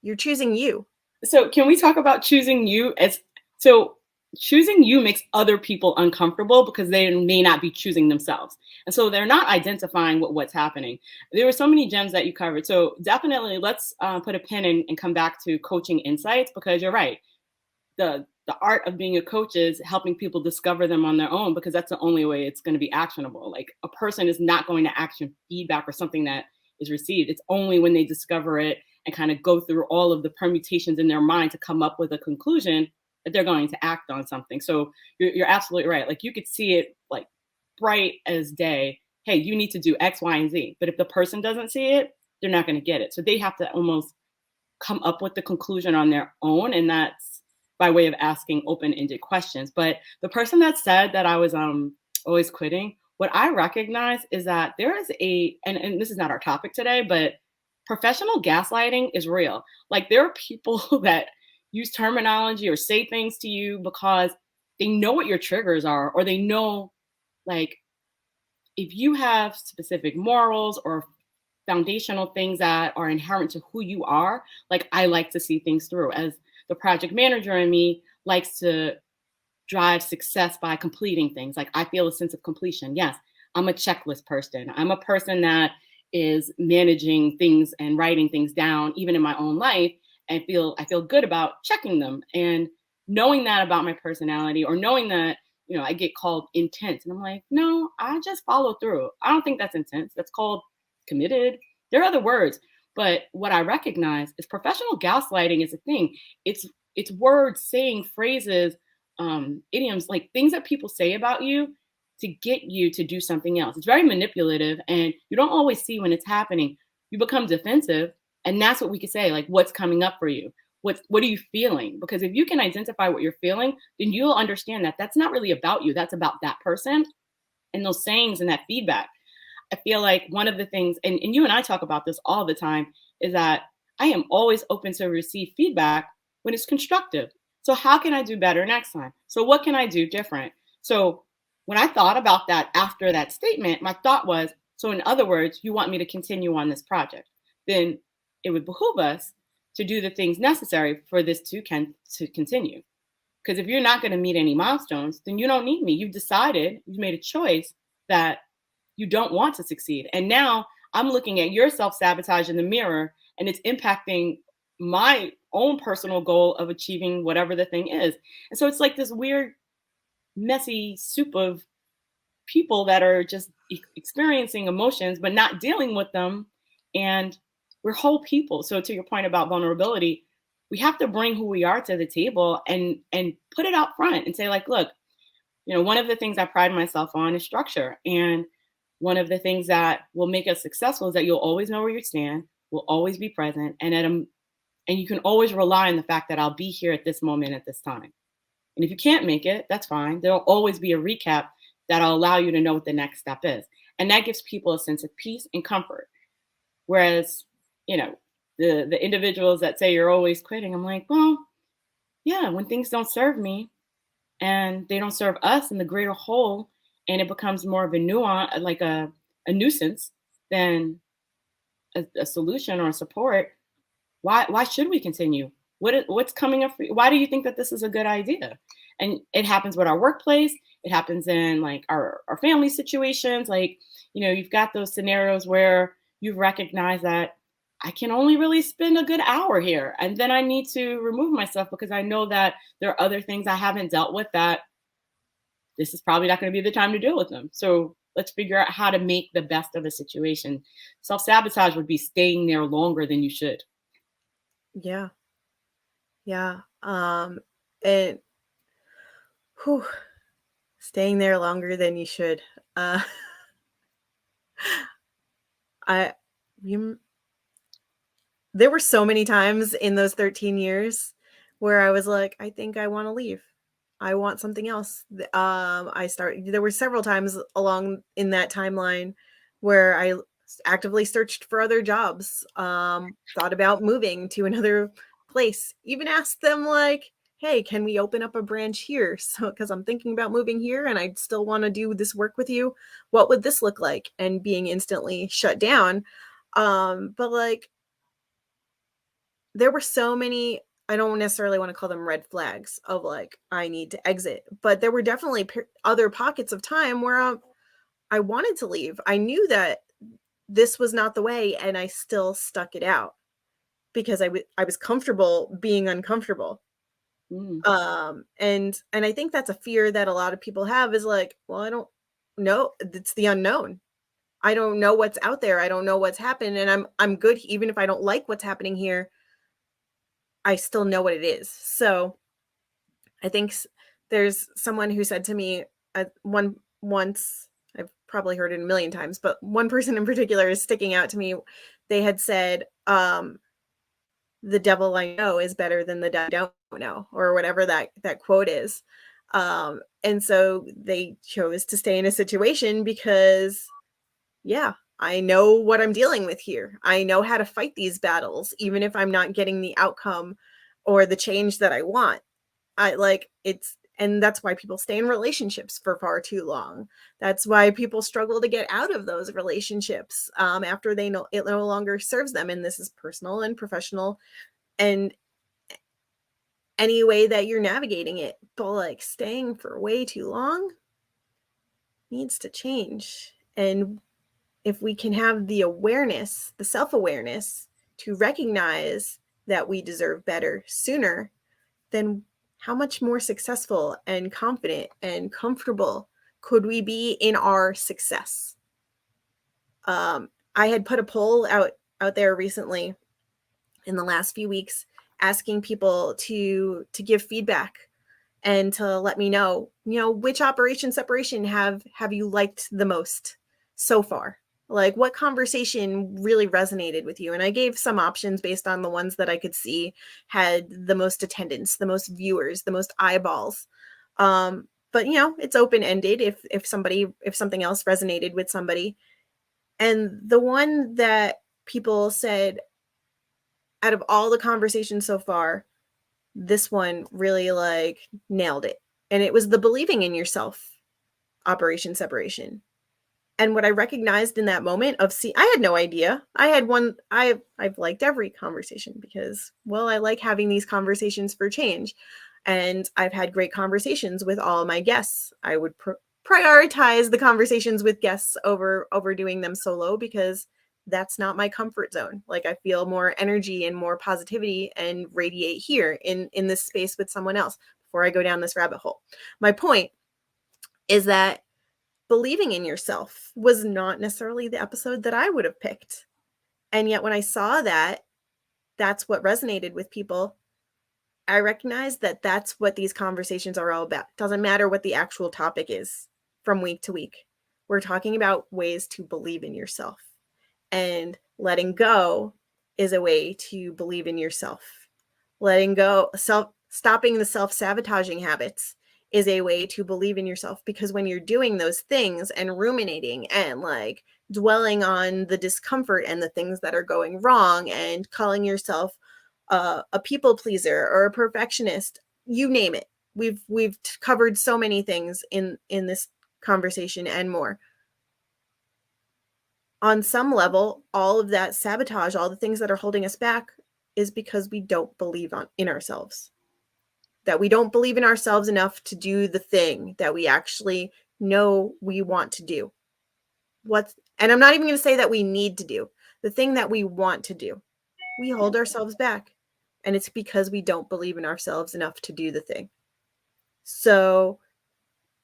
You're choosing you. So can we talk about choosing you as so choosing you makes other people uncomfortable because they may not be choosing themselves. And so they're not identifying what's happening. There were so many gems that you covered. So definitely let's put a pin in and come back to coaching insights because you're right. The art of being a coach is helping people discover them on their own because that's the only way it's going to be actionable. Like a person is not going to action feedback or something that is received. It's only when they discover it and kind of go through all of the permutations in their mind to come up with a conclusion that they're going to act on something. So you're absolutely right. Like you could see it like bright as day. Hey, you need to do X, Y, and Z. But if the person doesn't see it, they're not going to get it. So they have to almost come up with the conclusion on their own. And that's by way of asking open-ended questions. But the person that said that I was always quitting, what I recognize is that there is and this is not our topic today, but professional gaslighting is real. Like there are people that use terminology or say things to you because they know what your triggers are, or they know like if you have specific morals or foundational things that are inherent to who you are, like I like to see things through. As the project manager in me likes to drive success by completing things. Like I feel a sense of completion. Yes, I'm a checklist person. I'm a person that is managing things and writing things down, even in my own life, and I feel good about checking them. And knowing that about my personality, or knowing that, I get called intense. And I'm like, no, I just follow through. I don't think that's intense. That's called committed. There are other words. But what I recognize is professional gaslighting is a thing. It's words, saying, phrases, idioms, like things that people say about you to get you to do something else. It's very manipulative, and you don't always see when it's happening. You become defensive, and that's what we could say, like, what's coming up for you? What are you feeling? Because if you can identify what you're feeling, then you'll understand that that's not really about you. That's about that person and those sayings and that feedback. I feel like one of the things, and you and I talk about this all the time, is that I am always open to receive feedback when it's constructive. So, how can I do better next time? So, what can I do different? So, when I thought about that after that statement, my thought was, so in other words, you want me to continue on this project, then it would behoove us to do the things necessary for this to continue. Because if you're not going to meet any milestones, then you don't need me. You've decided, you've made a choice that you don't want to succeed. And now I'm looking at your self sabotage in the mirror, and it's impacting my own personal goal of achieving whatever the thing is. And so it's like this weird, messy soup of people that are just experiencing emotions, but not dealing with them. And we're whole people. So to your point about vulnerability, we have to bring who we are to the table and put it out front and say, like, look, one of the things I pride myself on is structure. And one of the things that will make us successful is that you'll always know where you stand, will always be present, and you can always rely on the fact that I'll be here at this moment at this time. And if you can't make it, that's fine. There'll always be a recap that'll allow you to know what the next step is. And that gives people a sense of peace and comfort. Whereas, you know, the individuals that say you're always quitting, I'm like, well, yeah, when things don't serve me and they don't serve us in the greater whole, and it becomes more of a nuance, like a nuisance than a solution or a support, why should we continue? What's coming up for you? Why do you think that this is a good idea? And it happens with our workplace. It happens in like our family situations. Like, you've got those scenarios where you recognize that I can only really spend a good hour here. And then I need to remove myself because I know that there are other things I haven't dealt with that this is probably not going to be the time to deal with them. So let's figure out how to make the best of a situation. Self sabotage would be staying there longer than you should. Yeah. Yeah. And whew, Staying there longer than you should. Uh, I you there were so many times in those 13 years where I was like, I think I want to leave. I want something else. There were several times along in that timeline where I actively searched for other jobs, thought about moving to another place, even asked them like, hey, can we open up a branch here? So, because I'm thinking about moving here and I still want to do this work with you. What would this look like? And being instantly shut down. But like, there were so many, I don't necessarily want to call them red flags of like I need to exit, but there were definitely other pockets of time where I wanted to leave. I knew that this was not the way and I still stuck it out because I was comfortable being uncomfortable. Mm, And I think that's a fear that a lot of people have is like, well, I don't know, it's the unknown. I don't know what's out there. I don't know what's happened and I'm good even if I don't like what's happening here. I still know what it is. So I think there's someone who said to me one once, I've probably heard it a million times, but one person in particular is sticking out to me. They had said, the devil I know is better than the devil I don't know, or whatever that quote is. And so they chose to stay in a situation because, yeah, I know what I'm dealing with here. I know how to fight these battles, even if I'm not getting the outcome or the change that I want. I like it's and that's why people stay in relationships for far too long. That's why people struggle to get out of those relationships after they know it no longer serves them. And this is personal and professional and any way that you're navigating it. But like staying for way too long needs to change. And if we can have the awareness, the self awareness to recognize that we deserve better sooner, then how much more successful and confident and comfortable could we be in our success? I had put a poll out there recently in the last few weeks asking people to give feedback and to let me know, which operation separation have you liked the most so far? Like what conversation really resonated with you? And I gave some options based on the ones that I could see had the most attendance, the most viewers, the most eyeballs. But it's open ended if something else resonated with somebody. And the one that people said out of all the conversations so far, this one really like nailed it. And it was the believing in yourself operation separation. And what I recognized in that moment of I had no idea. I had one I've liked every conversation because well, I like having these conversations for change. And I've had great conversations with all my guests. I would prioritize the conversations with guests over doing them solo because that's not my comfort zone. Like I feel more energy and more positivity and radiate here in this space with someone else before I go down this rabbit hole. My point is that believing in yourself was not necessarily the episode that I would have picked. And yet when I saw that that's what resonated with people, I recognize that that's what these conversations are all about. It doesn't matter what the actual topic is from week to week. We're talking about ways to believe in yourself. And letting go is a way to believe in yourself. Letting go, stopping the self-sabotaging habits is a way to believe in yourself because when you're doing those things and ruminating and like dwelling on the discomfort and the things that are going wrong and calling yourself a people pleaser or a perfectionist, you name it. We've covered so many things in this conversation and more. On some level, all of that sabotage, all the things that are holding us back is because we don't believe in ourselves. That we don't believe in ourselves enough to do the thing that we actually know we want to do. And I'm not even going to say that we need to do. The thing that we want to do. We hold ourselves back. And it's because we don't believe in ourselves enough to do the thing. So,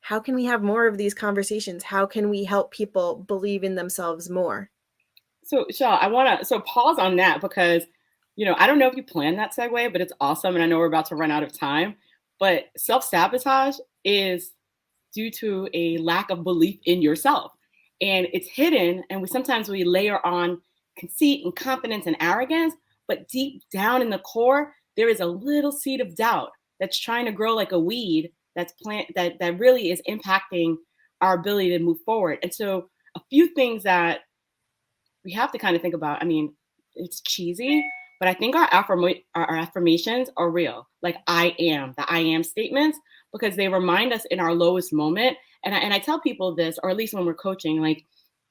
how can we have more of these conversations? How can we help people believe in themselves more? So, Chelle, I want to pause on that because, I don't know if you planned that segue, but it's awesome. And I know we're about to run out of time. But self sabotage is due to a lack of belief in yourself. And it's hidden, and sometimes we layer on conceit and confidence and arrogance, but deep down in the core, there is a little seed of doubt that's trying to grow like a weed that really is impacting our ability to move forward. And so a few things that we have to kind of think about. I mean, it's cheesy, but I think our affirmations are real. Like the I am statements, because they remind us in our lowest moment. And I tell people this, or at least when we're coaching, like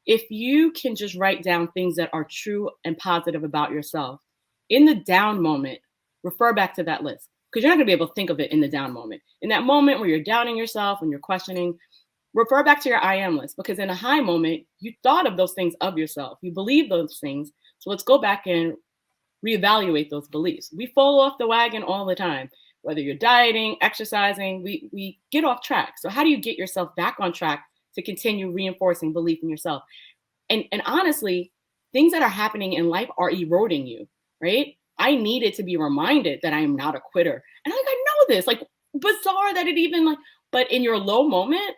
if you can just write down things that are true and positive about yourself in the down moment, refer back to that list, because you're not going to be able to think of it in the down moment. In that moment where you're doubting yourself, when you're questioning, refer back to your I am list, because in a high moment, you thought of those things of yourself. You believe those things. So let's go back and reevaluate those beliefs. We fall off the wagon all the time, whether you're dieting, exercising, we get off track. So how do you get yourself back on track to continue reinforcing belief in yourself? And honestly, things that are happening in life are eroding you, right? I needed to be reminded that I am not a quitter. And like, I know this, like bizarre that it even like, but in your low moment,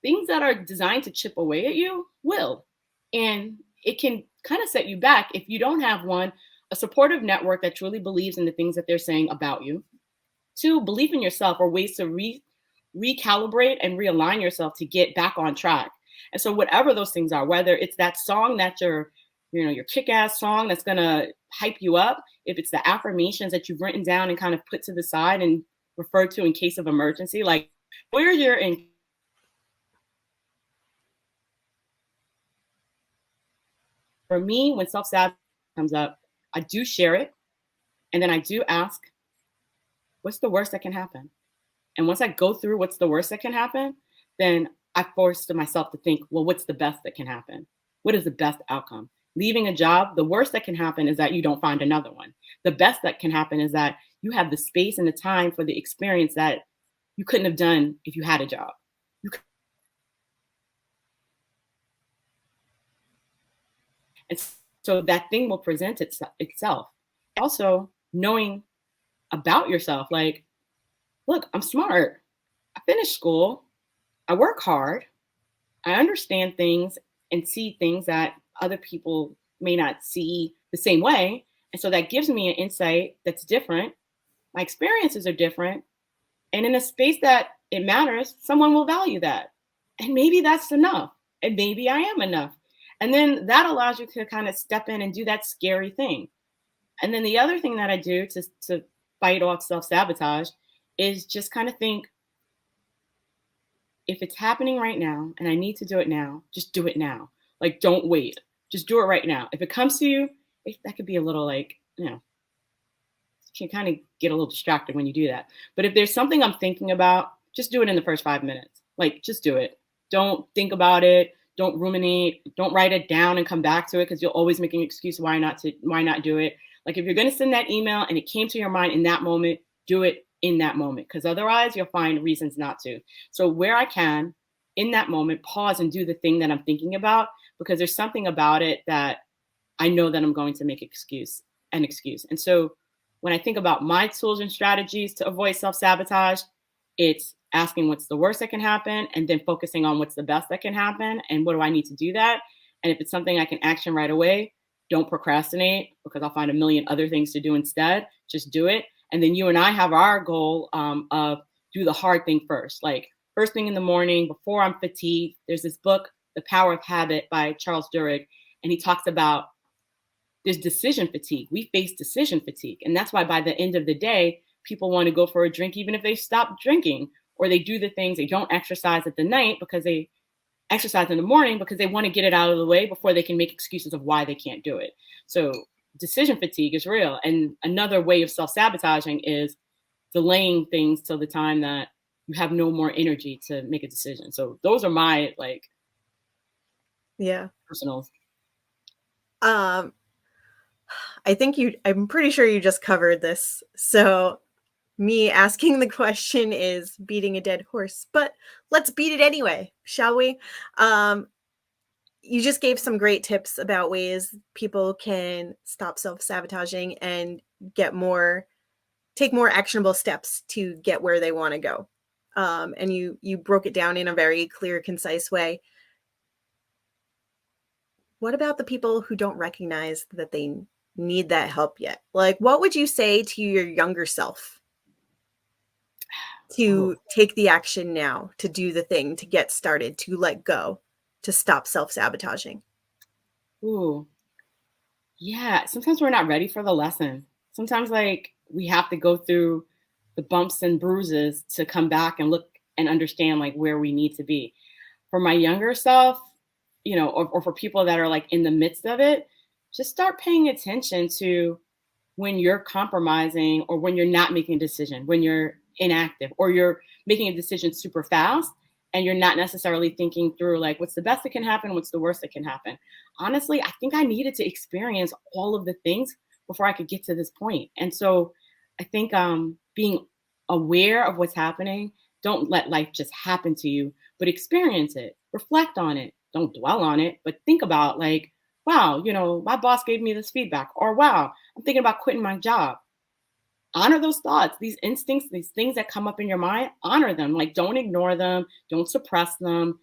things that are designed to chip away at you will. And it can kind of set you back if you don't have one, a supportive network that truly believes in the things that they're saying about you. Two, belief in yourself, or ways to recalibrate and realign yourself to get back on track. And so whatever those things are, whether it's that song that your kick-ass song that's gonna hype you up, if it's the affirmations that you've written down and kind of put to the side and referred to in case of emergency, like where you're in. For me, when self-sabotage comes up, I do share it, and then I do ask, what's the worst that can happen? And once I go through what's the worst that can happen, then I force myself to think, well, what's the best that can happen? What is the best outcome? Leaving a job, the worst that can happen is that you don't find another one. The best that can happen is that you have the space and the time for the experience that you couldn't have done if you had a job. And so that thing will present itself. Also, knowing about yourself, like, look, I'm smart. I finished school. I work hard. I understand things and see things that other people may not see the same way. And so that gives me an insight that's different. My experiences are different. And in a space that it matters, someone will value that. And maybe that's enough. And maybe I am enough. And then that allows you to kind of step in and do that scary thing. And then the other thing that I do to fight off self-sabotage is just kind of think, if it's happening right now and I need to do it now, just do it now. Like, don't wait. Just do it right now. If it comes to you, that could be a little like, you can kind of get a little distracted when you do that. But if there's something I'm thinking about, just do it in the first 5 minutes. Like, just do it. Don't think about it. Don't ruminate. Don't write it down and come back to it, because you'll always make an excuse why not do it. Like, if you're going to send that email and it came to your mind in that moment, do it in that moment, because otherwise you'll find reasons not to. So where I can, in that moment, pause and do the thing that I'm thinking about, because there's something about it that I know that I'm going to make an excuse. And so when I think about my tools and strategies to avoid self-sabotage, it's asking what's the worst that can happen, and then focusing on what's the best that can happen, and what do I need to do that. And if it's something I can action right away, don't procrastinate, because I'll find a million other things to do instead. Just do it. And then you and I have our goal of do the hard thing first. Like, first thing in the morning, before I'm fatigued, there's this book, The Power of Habit by Charles Duhigg, and he talks about there's decision fatigue. We face decision fatigue. And that's why by the end of the day, people want to go for a drink, even if they stop drinking, or they do the things, they don't exercise at the night because they exercise in the morning, because they want to get it out of the way before they can make excuses of why they can't do it. So decision fatigue is real. And another way of self-sabotaging is delaying things till the time that you have no more energy to make a decision. So those are my personal. I'm pretty sure you just covered this. So me asking the question is beating a dead horse, but let's beat it anyway, shall we? You just gave some great tips about ways people can stop self-sabotaging and take more actionable steps to get where they want to go. and you broke it down in a very clear, concise way. What about the people who don't recognize that they need that help yet? Like, what would you say to your younger self Oh, to take the action now, to do the thing, to get started, to let go, to stop self-sabotaging? ooh, yeah. Sometimes we're not ready for the lesson. Sometimes, like, we have to go through the bumps and bruises to come back and look and understand like where we need to be. For my younger self, or for people that are like in the midst of it, just start paying attention to when you're compromising or when you're not making a decision, when you're inactive or you're making a decision super fast and you're not necessarily thinking through like what's the best that can happen, what's the worst that can happen. Honestly, I think I needed to experience all of the things before I could get to this point. And so I think being aware of what's happening, don't let life just happen to you, but experience it, reflect on it, don't dwell on it, but think about like, wow, my boss gave me this feedback, or wow, I'm thinking about quitting my job. Honor those thoughts, these instincts, these things that come up in your mind, honor them. Like, don't ignore them, don't suppress them.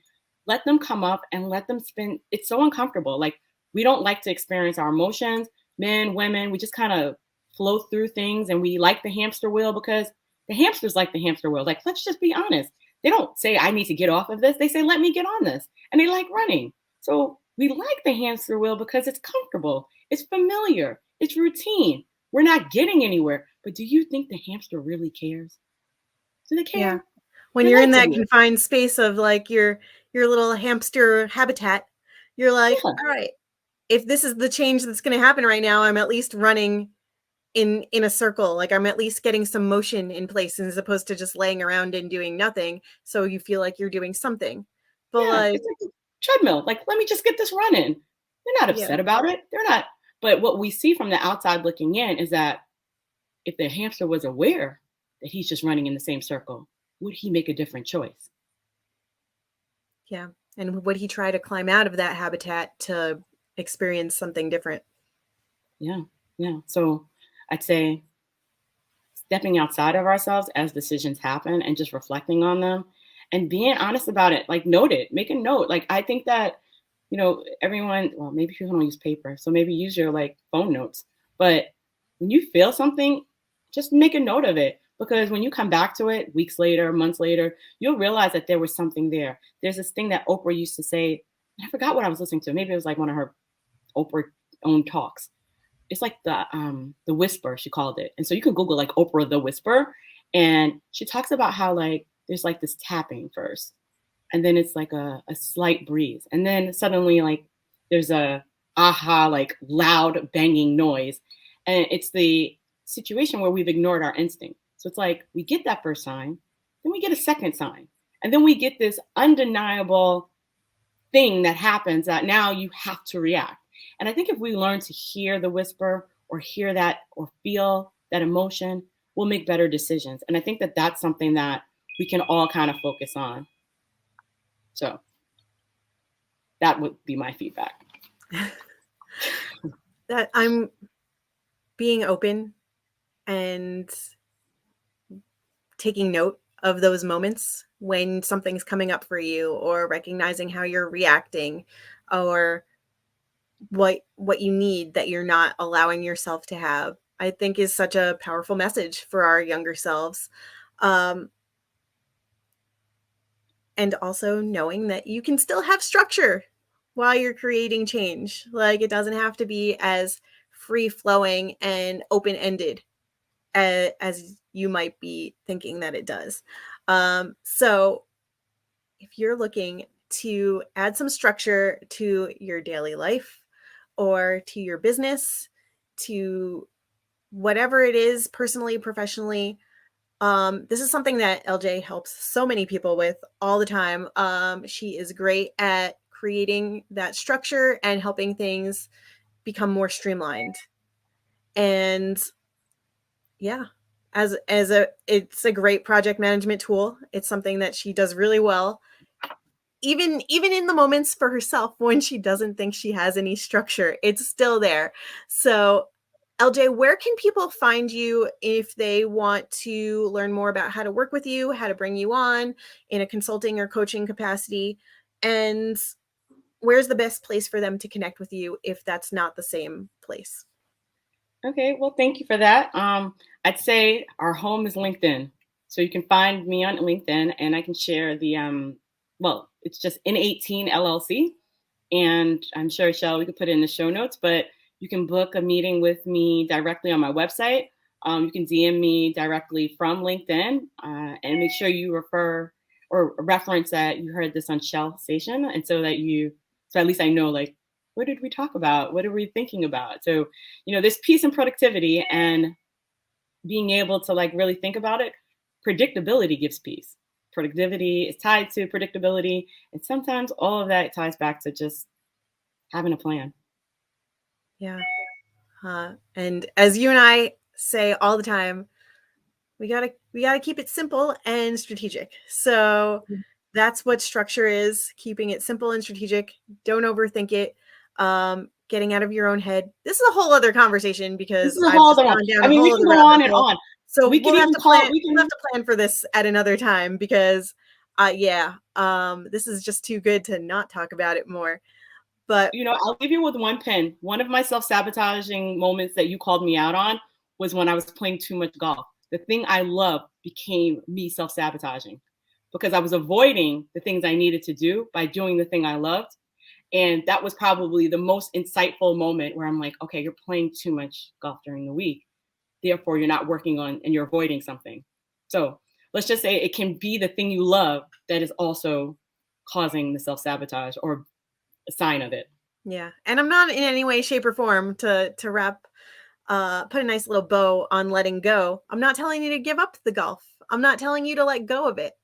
Let them come up and let them spin. It's so uncomfortable. Like, we don't like to experience our emotions. Men, women, we just kind of flow through things and we like the hamster wheel because the hamsters like the hamster wheel. Like, let's just be honest. They don't say, I need to get off of this. They say, let me get on this. And they like running. So we like the hamster wheel because it's comfortable, it's familiar, it's routine. We're not getting anywhere. But do you think the hamster really cares? Do they Yeah. care? When They you're in like to that be. confined space of like your little hamster habitat, you're like, Yeah, all right, if this is the change that's going to happen right now, I'm at least running in a circle. Like I'm at least getting some motion in place as opposed to just laying around and doing nothing. So you feel like you're doing something. But yeah. like, It's like a treadmill. Like, let me just get this running. They're not yeah, upset about it. They're not. But what we see from the outside looking in is that if the hamster was aware that he's just running in the same circle, would he make a different choice? yeah. And would he try to climb out of that habitat to experience something different? Yeah, yeah. So I'd say stepping outside of ourselves as decisions happen and just reflecting on them and being honest about it. Like, note it, make a note. Like, I think that, everyone, well, maybe people don't use paper. So maybe use your like phone notes. But when you feel something, just make a note of it. Because when you come back to it weeks later, months later, you'll realize that there was something there. There's this thing that Oprah used to say. I forgot what I was listening to. Maybe it was like one of her Oprah own talks. It's like the whisper, she called it. And so you can Google like Oprah the whisper, and she talks about how like there's like this tapping first, and then it's like a slight breeze, and then suddenly like there's a aha like loud banging noise, and it's the situation where we've ignored our instinct. So it's like we get that first sign, then we get a second sign, and then we get this undeniable thing that happens that now you have to react. And I think if we learn to hear the whisper or hear that or feel that emotion, we'll make better decisions. And I think that that's something that we can all kind of focus on. So that would be my feedback. That I'm being open and taking note of those moments when something's coming up for you or recognizing how you're reacting or what you need that you're not allowing yourself to have, I think is such a powerful message for our younger selves. Um, and also knowing that you can still have structure while you're creating change. Like it doesn't have to be as free flowing and open ended as you might be thinking that it does. So if you're looking to add some structure to your daily life or to your business, to whatever it is, personally, professionally, this is something that LJ helps so many people with all the time. She is great at creating that structure and helping things become more streamlined. And yeah, as a it's a great project management tool. It's something that she does really well. Even in the moments for herself when she doesn't think she has any structure, it's still there. So LJ, where can people find you if they want to learn more about how to work with you, how to bring you on in a consulting or coaching capacity? And where's the best place for them to connect with you if that's not the same place? Okay, well, thank you for that. I'd say our home is LinkedIn. So you can find me on LinkedIn and I can share well, it's just N18 LLC. And I'm sure, Chelle, we could put it in the show notes, but you can book a meeting with me directly on my website. You can DM me directly from LinkedIn and make sure you refer or reference that you heard this on Shell Station. And so at least I know, like, what did we talk about? What are we thinking about? So, there's peace and productivity and being able to like really think about it. Predictability gives peace. Productivity is tied to predictability. And sometimes all of that ties back to just having a plan. Yeah. And as you and I say all the time, we gotta keep it simple and strategic. So that's what structure is, keeping it simple and strategic. Don't overthink it. Getting out of your own head. This is a whole other conversation This because is a I've whole just other one. gone down I a mean, we whole can other go rabbit on and hole. on. So We can even call, we we'll have can, to plan for this at another time because yeah, this is just too good to not talk about it more. But I'll leave you with one pin. One of my self-sabotaging moments that you called me out on was when I was playing too much golf. The thing I loved became me self-sabotaging because I was avoiding the things I needed to do by doing the thing I loved. And that was probably the most insightful moment where I'm like, okay, you're playing too much golf during the week. Therefore, you're not working on and you're avoiding something. So let's just say it can be the thing you love that is also causing the self-sabotage or a sign of it. yeah, and I'm not in any way, shape, or form to wrap put a nice little bow on letting go. I'm not telling you to give up the golf. I'm not telling you to let go of it.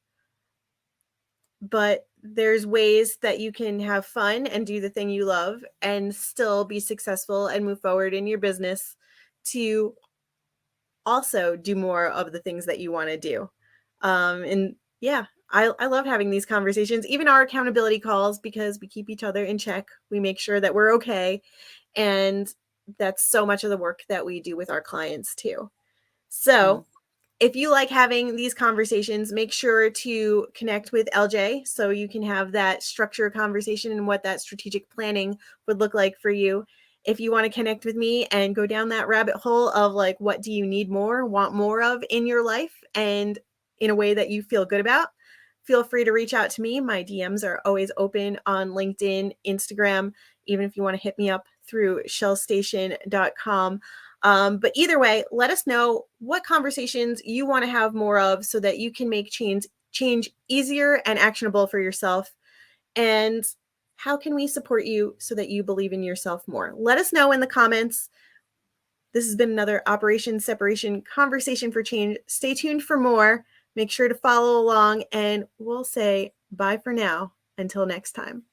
But there's ways that you can have fun and do the thing you love and still be successful and move forward in your business to also do more of the things that you want to do. And yeah, I love having these conversations, even our accountability calls, because we keep each other in check. We make sure that we're okay. And that's so much of the work that we do with our clients too. Mm. So if you like having these conversations, make sure to connect with LJ so you can have that structured conversation and what that strategic planning would look like for you. If you want to connect with me and go down that rabbit hole of like, what do you need more, want more of in your life and in a way that you feel good about, feel free to reach out to me. My DMs are always open on LinkedIn, Instagram, even if you want to hit me up through shellstation.com. But either way, let us know what conversations you want to have more of so that you can make change easier and actionable for yourself. And how can we support you so that you believe in yourself more? Let us know in the comments. This has been another Operation Separation Conversation for Change. Stay tuned for more. Make sure to follow along, and we'll say bye for now until next time.